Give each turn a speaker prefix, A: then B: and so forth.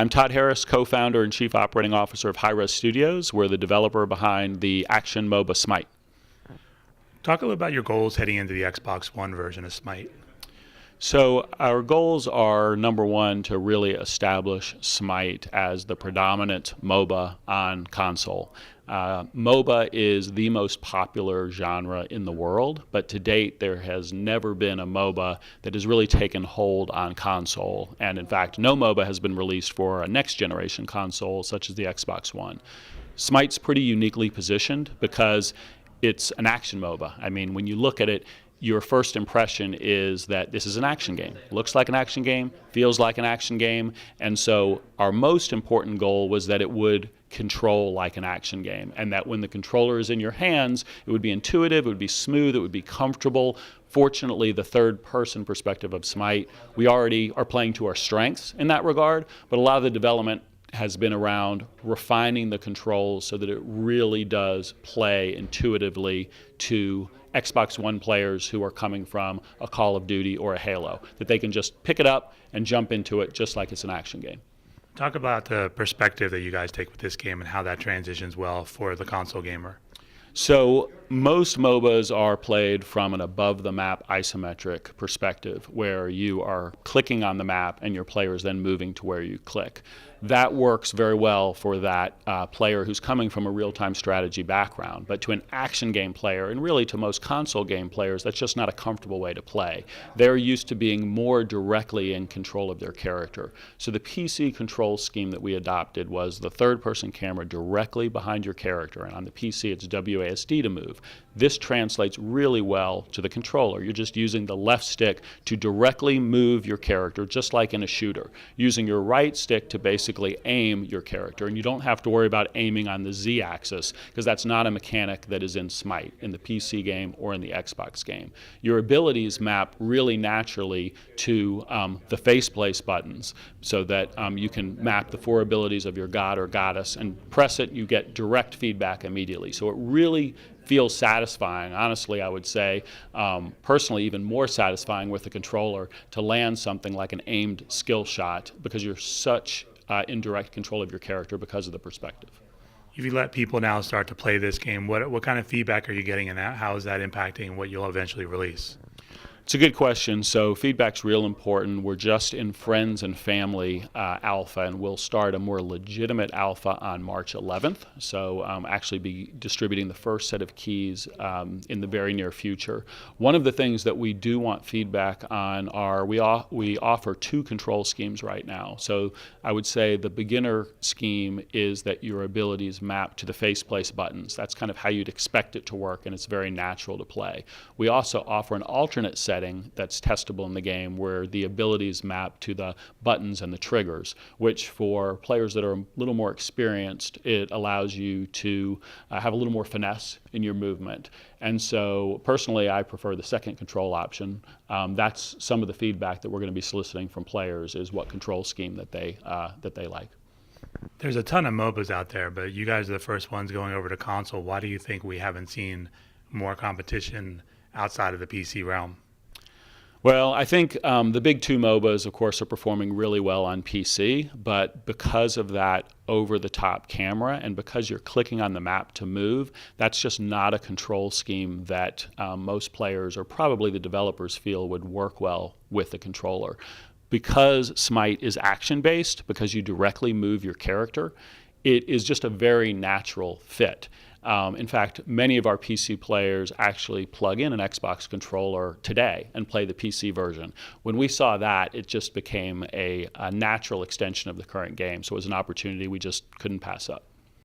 A: I'm Todd Harris, co-founder and chief operating officer of Hi-Res Studios. We're the developer behind the action MOBA Smite.
B: Talk a little about your goals heading into the Xbox One version of Smite.
A: So our goals are, number one, to really establish Smite as the predominant MOBA on console. MOBA is the most popular genre in the world, but to date there has never been a MOBA that has really taken hold on console. And in fact, no MOBA has been released for a next generation console such as the Xbox One. Smite's pretty uniquely positioned because it's an action MOBA. I mean, when you look at it, your first impression is that this is an action game. Looks like an action game, feels like an action game, and so our most important goal was that it would control like an action game, and that when the controller is in your hands, it would be intuitive, it would be smooth, it would be comfortable. Fortunately, the third-person perspective of Smite, we already are playing to our strengths in that regard, but a lot of the development has been around refining the controls so that it really does play intuitively to Xbox One players who are coming from a Call of Duty or a Halo, that they can just pick it up and jump into it just like it's an action game.
B: Talk about the perspective that you guys take with this game and how that transitions well for the console gamer.
A: So most MOBAs are played from an above-the-map isometric perspective, where you are clicking on the map and your player is then moving to where you click. That works very well for that player who's coming from a real-time strategy background. But to an action game player, and really to most console game players, that's just not a comfortable way to play. They're used to being more directly in control of their character. So the PC control scheme that we adopted was the third-person camera directly behind your character, and on the PC it's WASD to move. This translates really well to the controller. You're just using the left stick to directly move your character, just like in a shooter, using your right stick to basically aim your character. And you don't have to worry about aiming on the Z-axis, because that's not a mechanic that is in Smite, in the PC game or in the Xbox game. Your abilities map really naturally to the faceplace buttons, so that you can map the 4 abilities of your god or goddess and press it, you get direct feedback immediately. So it really feels satisfying. Honestly, I would say, personally, even more satisfying with the controller to land something like an aimed skill shot, because you're such in direct control of your character because of the perspective.
B: If you let people now start to play this game, what kind of feedback are you getting, and how is that impacting what you'll eventually release?
A: It's a good question. So feedback's real important. We're just in friends and family alpha, and we'll start a more legitimate alpha on March 11th. So actually be distributing the first set of keys in the very near future. One of the things that we do want feedback on are we offer 2 control schemes right now. So I would say the beginner scheme is that your abilities map to the faceplace buttons. That's kind of how you'd expect it to work, and it's very natural to play. We also offer an alternate setting that's testable in the game, where the abilities map to the buttons and the triggers, which for players that are a little more experienced, it allows you to have a little more finesse in your movement. And so personally, I prefer the second control option. That's some of the feedback that we're going to be soliciting from players, is what control scheme that they like.
B: There's a ton of MOBAs out there, but you guys are the first ones going over to console. Why do you think we haven't seen more competition outside of the PC realm?
A: Well, I think the big 2 MOBAs, of course, are performing really well on PC, but because of that over-the-top camera and because you're clicking on the map to move, that's just not a control scheme that most players, or probably the developers, feel would work well with the controller. Because Smite is action-based, because you directly move your character, it is just a very natural fit. In fact, many of our PC players actually plug in an Xbox controller today and play the PC version. When we saw that, it just became a natural extension of the current game, so it was an opportunity we just couldn't pass up.